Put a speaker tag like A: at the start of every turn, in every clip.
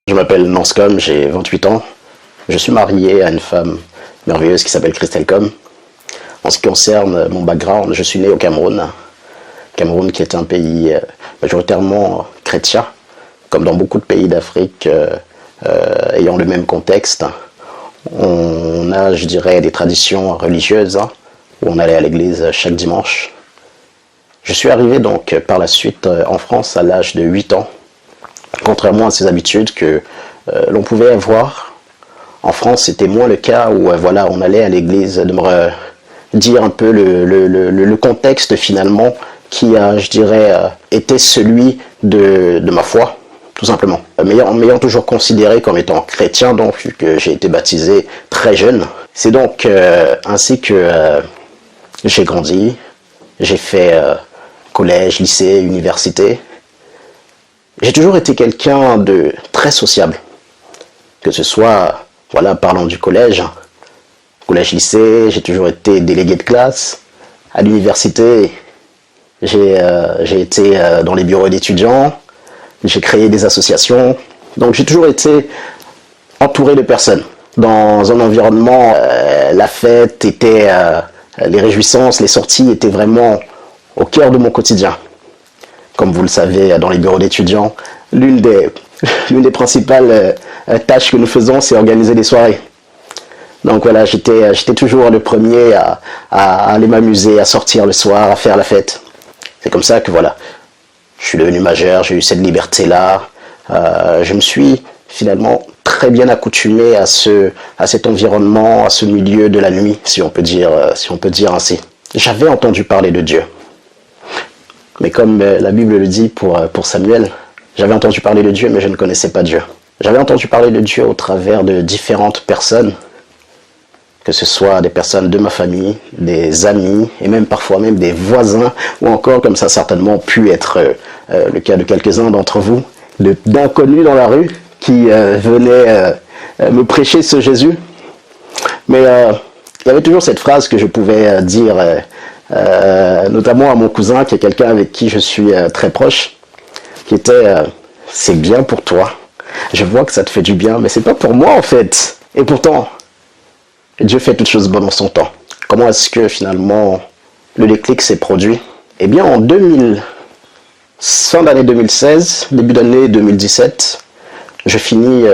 A: Je m'appelle Nanscom, j'ai 28 ans. Je suis marié à une femme merveilleuse qui s'appelle Christelle Com. En ce qui concerne mon background, je suis né au Cameroun. Cameroun qui est un pays majoritairement chrétien, comme dans beaucoup de pays d'Afrique ayant le même contexte. On a, je dirais, des traditions religieuses où on allait à l'église chaque dimanche. Je suis arrivé donc par la suite en France à l'âge de 8 ans. Contrairement à ces habitudes que l'on pouvait avoir, en France c'était moins le cas où voilà, on allait à l'église, de me dire un peu le contexte finalement qui a, je dirais, été celui de ma foi, tout simplement. M'ayant toujours considéré comme étant chrétien, donc vu que j'ai été baptisé très jeune. C'est donc ainsi que j'ai grandi, j'ai fait collège, lycée, université. J'ai toujours été quelqu'un de très sociable, que ce soit, voilà, parlant du collège, collège-lycée, j'ai toujours été délégué de classe. À l'université, j'ai été dans les bureaux d'étudiants, j'ai créé des associations, donc j'ai toujours été entouré de personnes. Dans un environnement, la fête était, les réjouissances, les sorties étaient vraiment au cœur de mon quotidien. Comme vous le savez, dans les bureaux d'étudiants, l'une des principales tâches que nous faisons, c'est organiser des soirées. Donc voilà, j'étais toujours le premier à aller m'amuser, à sortir le soir, à faire la fête. C'est comme ça que voilà, je suis devenu majeur, j'ai eu cette liberté-là. Je me suis finalement très bien accoutumé à cet environnement, à ce milieu de la nuit, si on peut dire ainsi. J'avais entendu parler de Dieu. Mais comme la Bible le dit pour Samuel, j'avais entendu parler de Dieu, mais je ne connaissais pas Dieu. J'avais entendu parler de Dieu au travers de différentes personnes, que ce soit des personnes de ma famille, des amis, et même parfois même des voisins, ou encore, comme ça a certainement pu être le cas de quelques-uns d'entre vous, d'inconnus dans la rue qui venaient me prêcher ce Jésus. Mais il y avait toujours cette phrase que je pouvais dire, notamment à mon cousin, qui est quelqu'un avec qui je suis très proche, qui était c'est bien pour toi, je vois que ça te fait du bien, mais c'est pas pour moi en fait. Et pourtant, Dieu fait toutes choses bonnes en son temps. Comment est-ce que finalement le déclic s'est produit? Eh bien en fin d'année 2016, début d'année 2017, je finis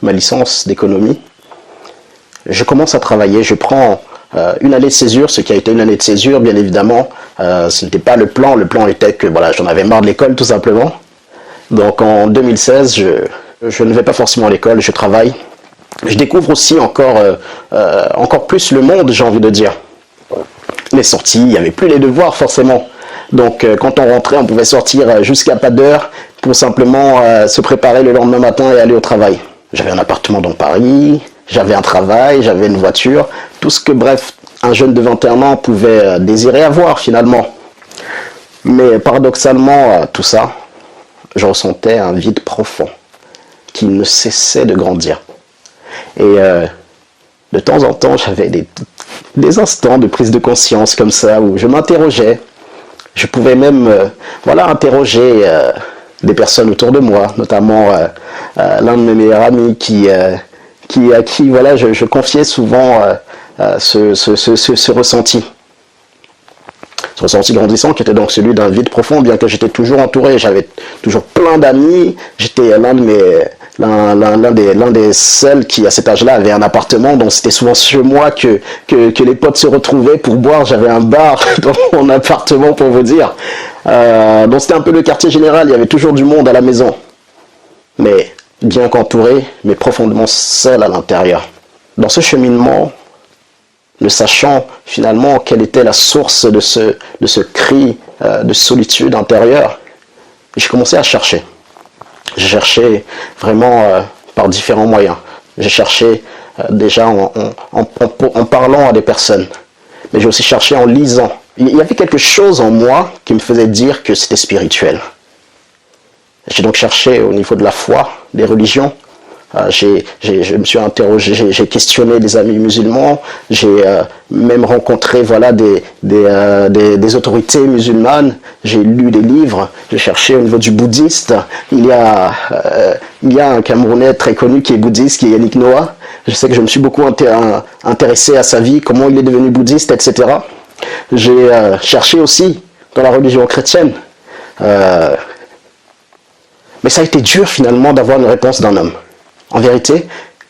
A: ma licence d'économie. Je commence à travailler, je prends une année de césure, ce qui a été une année de césure, bien évidemment, ce n'était pas le plan était que voilà, j'en avais marre de l'école tout simplement. Donc en 2016, je ne vais pas forcément à l'école, je travaille. Je découvre aussi encore plus le monde, j'ai envie de dire. Les sorties, il n'y avait plus les devoirs forcément. Donc quand on rentrait, on pouvait sortir jusqu'à pas d'heure pour simplement se préparer le lendemain matin et aller au travail. J'avais un appartement dans Paris, j'avais un travail, j'avais une voiture, tout ce que, bref, un jeune de 21 ans pouvait désirer avoir finalement. Mais paradoxalement, tout ça, je ressentais un vide profond qui ne cessait de grandir. Et de temps en temps, j'avais des instants de prise de conscience comme ça, où je m'interrogeais. Je pouvais même interroger des personnes autour de moi, notamment l'un de mes meilleurs amis à qui voilà, je confiais souvent ce ressenti. Ce ressenti grandissant qui était donc celui d'un vide profond, bien que j'étais toujours entouré, j'avais toujours plein d'amis, j'étais l'un des seuls qui à cet âge-là avait un appartement, donc c'était souvent chez moi que les potes se retrouvaient pour boire. J'avais un bar dans mon appartement pour vous dire. Donc c'était un peu le quartier général, il y avait toujours du monde à la maison. Mais bien qu'entouré, mais profondément seul à l'intérieur. Dans ce cheminement, ne sachant finalement quelle était la source de ce cri de solitude intérieure, j'ai commencé à chercher. J'ai cherché vraiment par différents moyens. J'ai cherché déjà en parlant à des personnes, mais j'ai aussi cherché en lisant. Il y avait quelque chose en moi qui me faisait dire que c'était spirituel. J'ai donc cherché au niveau de la foi, des religions, Je me suis interrogé, j'ai questionné des amis musulmans, j'ai même rencontré voilà, des autorités musulmanes, j'ai lu des livres, j'ai cherché au niveau du bouddhiste. Il y a un Camerounais très connu qui est bouddhiste, qui est Yannick Noah. Je sais que je me suis beaucoup intéressé à sa vie, comment il est devenu bouddhiste, etc. J'ai cherché aussi dans la religion chrétienne. Mais ça a été dur finalement d'avoir une réponse d'un homme. En vérité,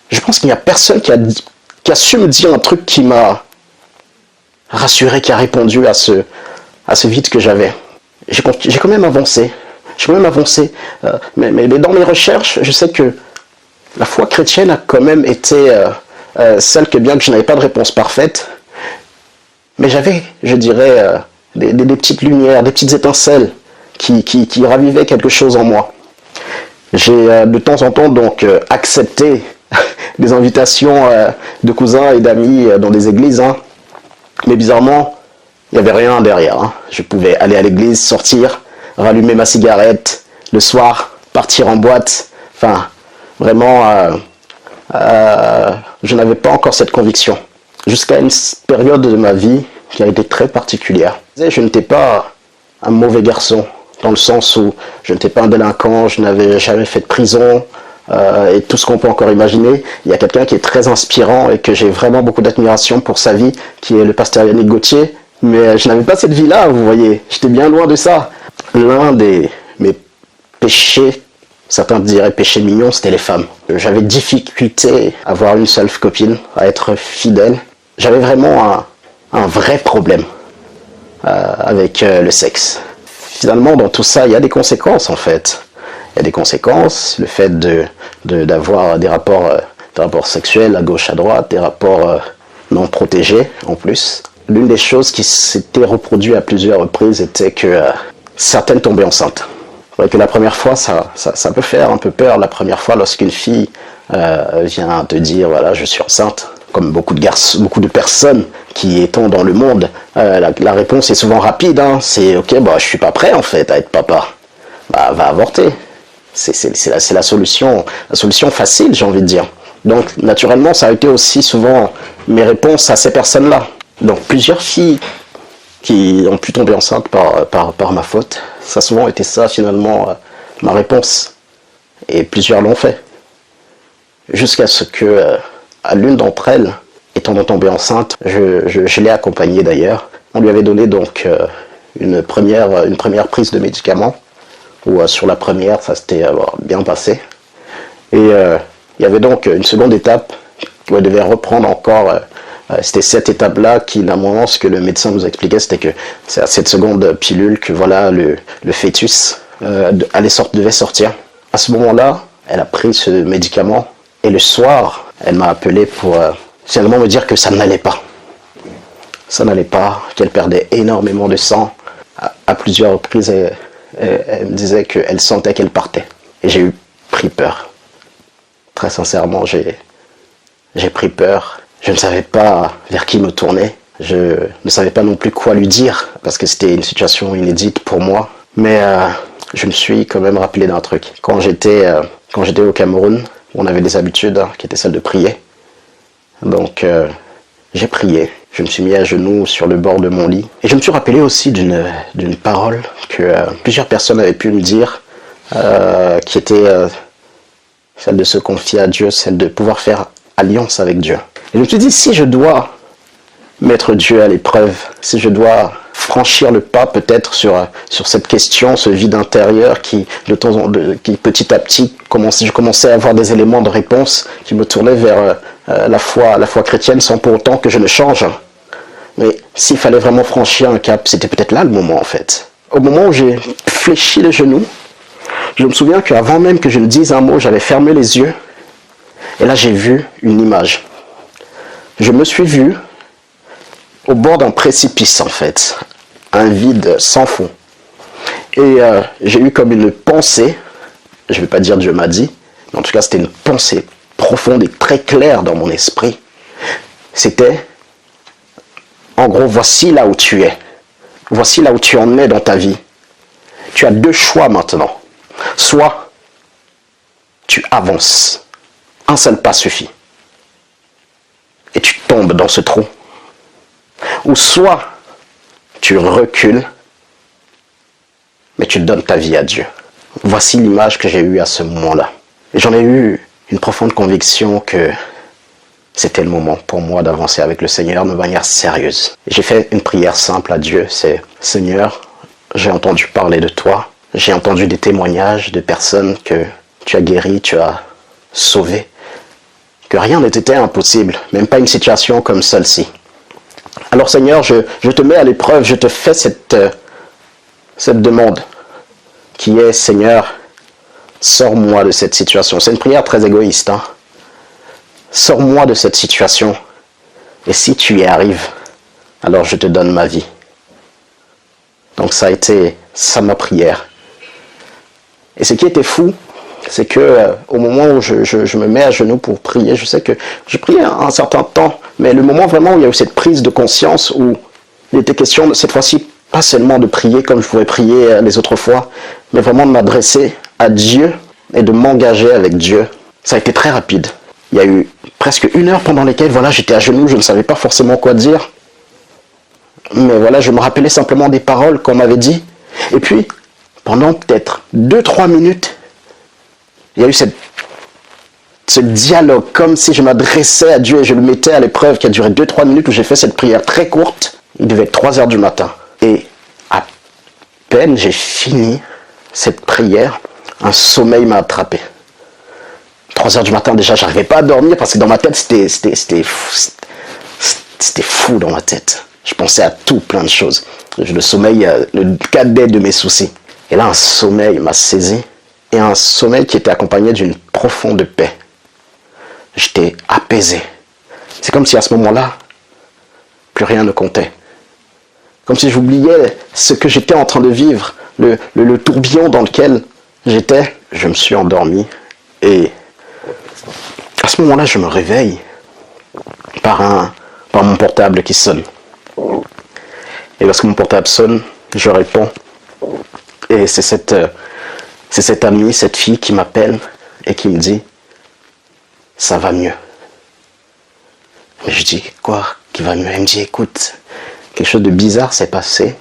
A: je pense qu'il n'y a personne qui a su me dire un truc qui m'a rassuré, qui a répondu à ce vide que j'avais. J'ai quand même avancé. Mais dans mes recherches, je sais que la foi chrétienne a quand même été celle que, bien que je n'avais pas de réponse parfaite, mais j'avais, je dirais, des petites lumières, des petites étincelles qui ravivaient quelque chose en moi. J'ai de temps en temps donc accepté des invitations de cousins et d'amis dans des églises, hein. Mais bizarrement, il n'y avait rien derrière, hein. Je pouvais aller à l'église, sortir, rallumer ma cigarette, le soir, partir en boîte. Enfin, vraiment, je n'avais pas encore cette conviction. Jusqu'à une période de ma vie qui a été très particulière. Je n'étais pas un mauvais garçon, dans le sens où je n'étais pas un délinquant, je n'avais jamais fait de prison, et tout ce qu'on peut encore imaginer. Il y a quelqu'un qui est très inspirant et que j'ai vraiment beaucoup d'admiration pour sa vie, qui est le pasteur Yannick Gauthier. Mais je n'avais pas cette vie-là, vous voyez. J'étais bien loin de ça. L'un de mes péchés, certains diraient péché mignon, c'était les femmes. J'avais difficulté à avoir une seule copine, à être fidèle. J'avais vraiment un vrai problème avec le sexe. Finalement, dans tout ça, il y a des conséquences en fait. Il y a des conséquences, le fait d'avoir des rapports sexuels à gauche, à droite, des rapports non protégés en plus. L'une des choses qui s'était reproduite à plusieurs reprises était que certaines tombaient enceintes. C'est vrai que la première fois, ça peut faire un peu peur. La première fois, lorsqu'une fille vient te dire, voilà, je suis enceinte, comme beaucoup de personnes qui étant dans le monde, la réponse est souvent rapide, hein. C'est ok, bah je suis pas prêt en fait à être papa. Bah va avorter. C'est la solution facile, j'ai envie de dire. Donc naturellement, ça a été aussi souvent mes réponses à ces personnes-là. Donc plusieurs filles qui ont pu tomber enceintes par ma faute, ça a souvent été ça finalement ma réponse. Et plusieurs l'ont fait. Jusqu'à ce que à l'une d'entre elles, étant tombée enceinte, je l'ai accompagnée d'ailleurs. On lui avait donné donc une première prise de médicaments, où sur la première, ça s'était bien passé. Et il y avait donc une seconde étape où elle devait reprendre encore. C'était cette étape-là qui, à un moment, ce que le médecin nous expliquait, c'était que c'est à cette seconde pilule que voilà le fœtus devait sortir. À ce moment-là, elle a pris ce médicament et le soir, elle m'a appelé pour finalement me dire que ça n'allait pas. Ça n'allait pas, qu'elle perdait énormément de sang. À plusieurs reprises, elle me disait qu'elle sentait qu'elle partait. Et j'ai pris peur. Très sincèrement, j'ai pris peur. Je ne savais pas vers qui me tourner. Je ne savais pas non plus quoi lui dire, parce que c'était une situation inédite pour moi. Mais je me suis quand même rappelé d'un truc. Quand j'étais au Cameroun, on avait des habitudes qui étaient celles de prier. Donc j'ai prié. Je me suis mis à genoux sur le bord de mon lit. Et je me suis rappelé aussi d'une parole que plusieurs personnes avaient pu me dire, qui était celle de se confier à Dieu, celle de pouvoir faire alliance avec Dieu. Et je me suis dit, si je dois mettre Dieu à l'épreuve, si je dois franchir le pas peut-être sur cette question, ce vide intérieur qui petit à petit, je commençais à avoir des éléments de réponse qui me tournaient vers la foi chrétienne sans pour autant que je ne change. Mais s'il fallait vraiment franchir un cap, c'était peut-être là le moment en fait. Au moment où j'ai fléchi les genoux, je me souviens qu'avant même que je ne dise un mot, j'avais fermé les yeux et là j'ai vu une image. Je me suis vu au bord d'un précipice en fait, un vide sans fond. Et j'ai eu comme une pensée, je ne vais pas dire Dieu m'a dit, mais en tout cas c'était une pensée profonde et très claire dans mon esprit. C'était, en gros, voici là où tu es. Voici là où tu en es dans ta vie. Tu as deux choix maintenant. Soit tu avances un seul pas suffit. Et tu tombes dans ce trou. Ou soit tu recules, mais tu donnes ta vie à Dieu. Voici l'image que j'ai eue à ce moment-là. Et j'en ai eu une profonde conviction que c'était le moment pour moi d'avancer avec le Seigneur de manière sérieuse. Et j'ai fait une prière simple à Dieu, c'est « Seigneur, j'ai entendu parler de toi, j'ai entendu des témoignages de personnes que tu as guéries, tu as sauvées, que rien n'était impossible, même pas une situation comme celle-ci. Alors Seigneur, je te mets à l'épreuve, je te fais cette demande qui est, Seigneur, sors-moi de cette situation. » C'est une prière très égoïste. Hein? Sors-moi de cette situation. Et si tu y arrives, alors je te donne ma vie. Donc ça a été ça ma prière. Et ce qui était fou, c'est que au moment où je me mets à genoux pour prier, je sais que je priais un certain temps, mais le moment vraiment où il y a eu cette prise de conscience, où il était question cette fois-ci pas seulement de prier comme je pouvais prier les autres fois, mais vraiment de m'adresser à Dieu et de m'engager avec Dieu. Ça a été très rapide. Il y a eu presque 1 heure pendant lesquelles voilà, j'étais à genoux, je ne savais pas forcément quoi dire. Mais voilà, je me rappelais simplement des paroles qu'on m'avait dit. Et puis, pendant peut-être 2-3 minutes, il y a eu ce dialogue, comme si je m'adressais à Dieu et je le mettais à l'épreuve, qui a duré 2-3 minutes, où j'ai fait cette prière très courte. Il devait être 3 heures du matin. Et à peine j'ai fini cette prière, un sommeil m'a attrapé. 3 heures du matin, déjà, j'arrivais pas à dormir parce que dans ma tête, c'était fou dans ma tête. Je pensais à tout, plein de choses. Le sommeil, le cadet de mes soucis. Et là, un sommeil m'a saisi. Et un sommeil qui était accompagné d'une profonde paix. J'étais apaisé. C'est comme si à ce moment-là, plus rien ne comptait. Comme si j'oubliais ce que j'étais en train de vivre, le tourbillon dans lequel j'étais. Je me suis endormi. Et à ce moment-là, je me réveille par mon portable qui sonne. Et lorsque mon portable sonne, je réponds. Et c'est cette amie, cette fille qui m'appelle et qui me dit « Ça va mieux ». Mais je dis « Quoi qui va mieux ?» Elle me dit « Écoute, quelque chose de bizarre s'est passé.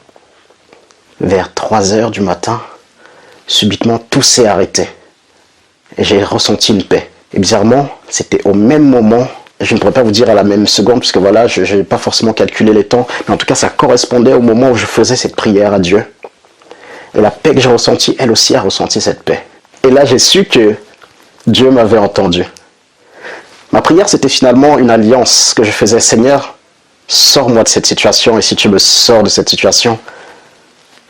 A: Vers 3 heures du matin, subitement tout s'est arrêté. Et j'ai ressenti une paix. Et bizarrement, c'était au même moment. Je ne pourrais pas vous dire à la même seconde, parce que voilà, je n'ai pas forcément calculé les temps. Mais en tout cas, ça correspondait au moment où je faisais cette prière à Dieu. Et la paix que j'ai ressentie, elle aussi a ressenti cette paix. Et là, j'ai su que Dieu m'avait entendu. Ma prière, c'était finalement une alliance que je faisais. Seigneur, sors-moi de cette situation. Et si tu me sors de cette situation,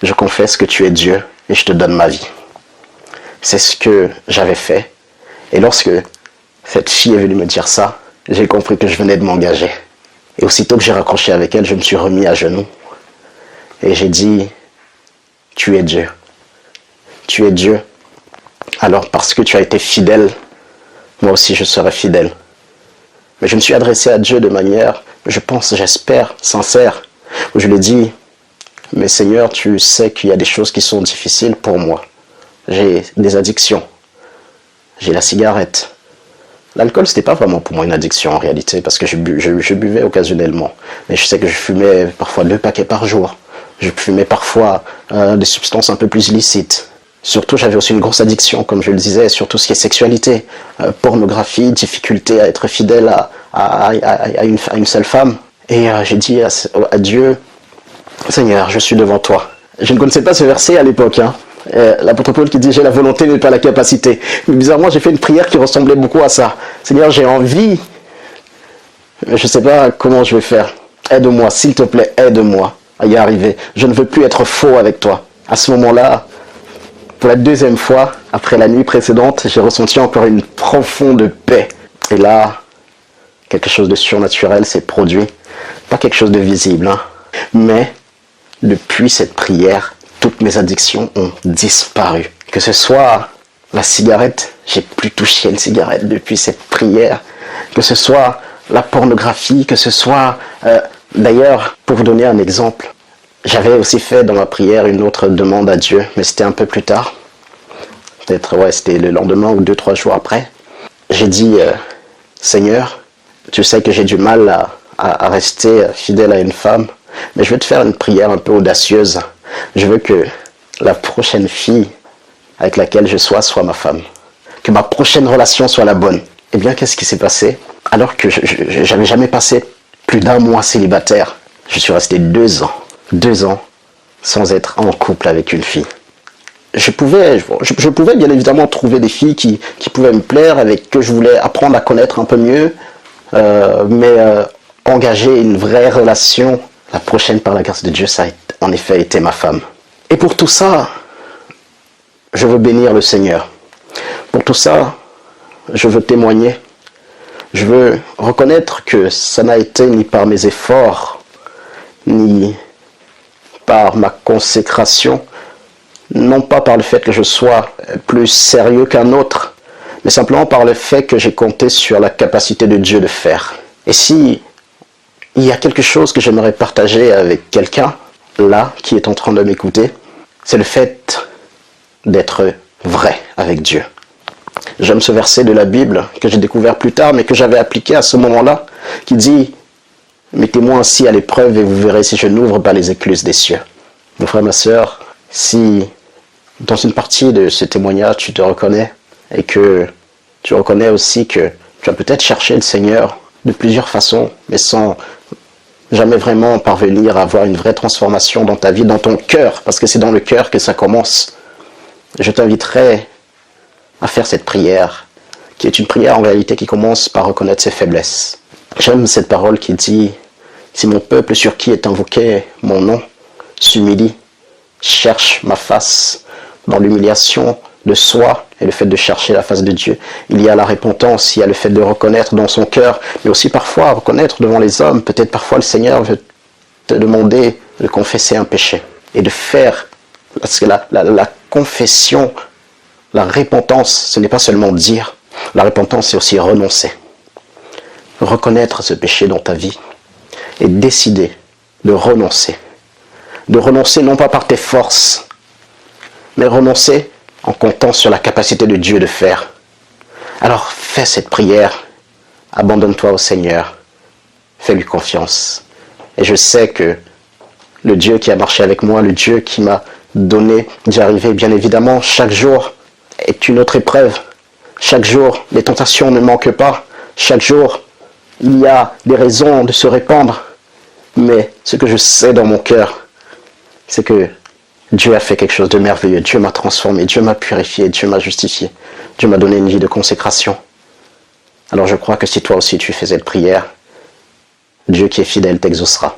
A: je confesse que tu es Dieu et je te donne ma vie. C'est ce que j'avais fait. Et lorsque cette fille est venue me dire ça, j'ai compris que je venais de m'engager. Et aussitôt que j'ai raccroché avec elle, je me suis remis à genoux. Et j'ai dit, tu es Dieu. Tu es Dieu. Alors parce que tu as été fidèle, moi aussi je serai fidèle. Mais je me suis adressé à Dieu de manière, je pense, j'espère, sincère, où je lui ai dit, mais Seigneur, tu sais qu'il y a des choses qui sont difficiles pour moi. J'ai des addictions. J'ai la cigarette. L'alcool, c'était pas vraiment pour moi une addiction en réalité, parce que je buvais occasionnellement. Mais je sais que je fumais parfois 2 paquets par jour. Je fumais parfois des substances un peu plus illicites. Surtout, j'avais aussi une grosse addiction, comme je le disais, sur tout ce qui est sexualité, pornographie, difficulté à être fidèle à une seule femme. Et j'ai dit à Dieu, Seigneur, je suis devant toi. Je ne connaissais pas ce verset à l'époque, hein. L'apôtre Paul qui dit j'ai la volonté mais pas la capacité. Mais bizarrement j'ai fait une prière qui ressemblait beaucoup à ça. Seigneur, j'ai envie, mais je ne sais pas comment je vais faire. Aide-moi, s'il te plaît, aide-moi à y arriver. Je ne veux plus être faux avec toi. À ce moment-là, pour la 2e fois, après la nuit précédente, j'ai ressenti encore une profonde paix. Et là, quelque chose de surnaturel s'est produit. Pas quelque chose de visible, hein. Mais depuis cette prière, toutes mes addictions ont disparu. Que ce soit la cigarette, j'ai plus touché une cigarette depuis cette prière. Que ce soit la pornographie, que ce soit... D'ailleurs, pour vous donner un exemple, j'avais aussi fait dans ma prière une autre demande à Dieu, mais c'était un peu plus tard. Peut-être, ouais, c'était le lendemain ou 2-3 jours après. j'ai dit, Seigneur, tu sais que j'ai du mal à rester fidèle à une femme, mais je veux te faire une prière un peu audacieuse. Je veux que la prochaine fille avec laquelle je sois soit ma femme. Que ma prochaine relation soit la bonne. Eh bien, qu'est-ce qui s'est passé? Alors que je n'avais jamais passé plus d'un mois célibataire, je suis resté 2 ans. 2 ans sans être en couple avec une fille. Je pouvais bien évidemment trouver des filles qui pouvaient me plaire, avec que je voulais apprendre à connaître un peu mieux, mais engager une vraie relation, la prochaine par la grâce de Dieu, ça a en effet été ma femme. Et pour tout ça, je veux bénir le Seigneur. Pour tout ça, je veux témoigner. Je veux reconnaître que ça n'a été ni par mes efforts, ni par ma consécration, non pas par le fait que je sois plus sérieux qu'un autre, mais simplement par le fait que j'ai compté sur la capacité de Dieu de faire. Et si il y a quelque chose que j'aimerais partager avec quelqu'un, là, qui est en train de m'écouter, c'est le fait d'être vrai avec Dieu. J'aime ce verset de la Bible que j'ai découvert plus tard, mais que j'avais appliqué à ce moment-là, qui dit « Mettez-moi ainsi à l'épreuve et vous verrez si je n'ouvre pas les écluses des cieux. » Mon frère, ma sœur, si dans une partie de ce témoignage tu te reconnais et que tu reconnais aussi que tu as peut-être cherché le Seigneur de plusieurs façons, mais sans jamais vraiment parvenir à avoir une vraie transformation dans ta vie, dans ton cœur, parce que c'est dans le cœur que ça commence, je t'inviterai à faire cette prière, qui est une prière en réalité qui commence par reconnaître ses faiblesses. J'aime cette parole qui dit « Si mon peuple sur qui est invoqué mon nom s'humilie, cherche ma face », dans l'humiliation de soi et le fait de chercher la face de Dieu, il y a la repentance, il y a le fait de reconnaître dans son cœur, mais aussi parfois reconnaître devant les hommes. Peut-être parfois le Seigneur veut te demander de confesser un péché et de faire, parce que la confession, la repentance, ce n'est pas seulement dire, la repentance c'est aussi renoncer. Reconnaître ce péché dans ta vie et décider de renoncer. De renoncer non pas par tes forces, mais renoncer en comptant sur la capacité de Dieu de faire. Alors fais cette prière, abandonne-toi au Seigneur, fais-lui confiance. Et je sais que le Dieu qui a marché avec moi, le Dieu qui m'a donné d'y arriver, bien évidemment, chaque jour est une autre épreuve. Chaque jour, les tentations ne manquent pas. Chaque jour, il y a des raisons de se répandre. Mais ce que je sais dans mon cœur, c'est que Dieu a fait quelque chose de merveilleux. Dieu m'a transformé, Dieu m'a purifié, Dieu m'a justifié. Dieu m'a donné une vie de consécration. Alors je crois que si toi aussi tu fais cette prière, Dieu qui est fidèle t'exaucera.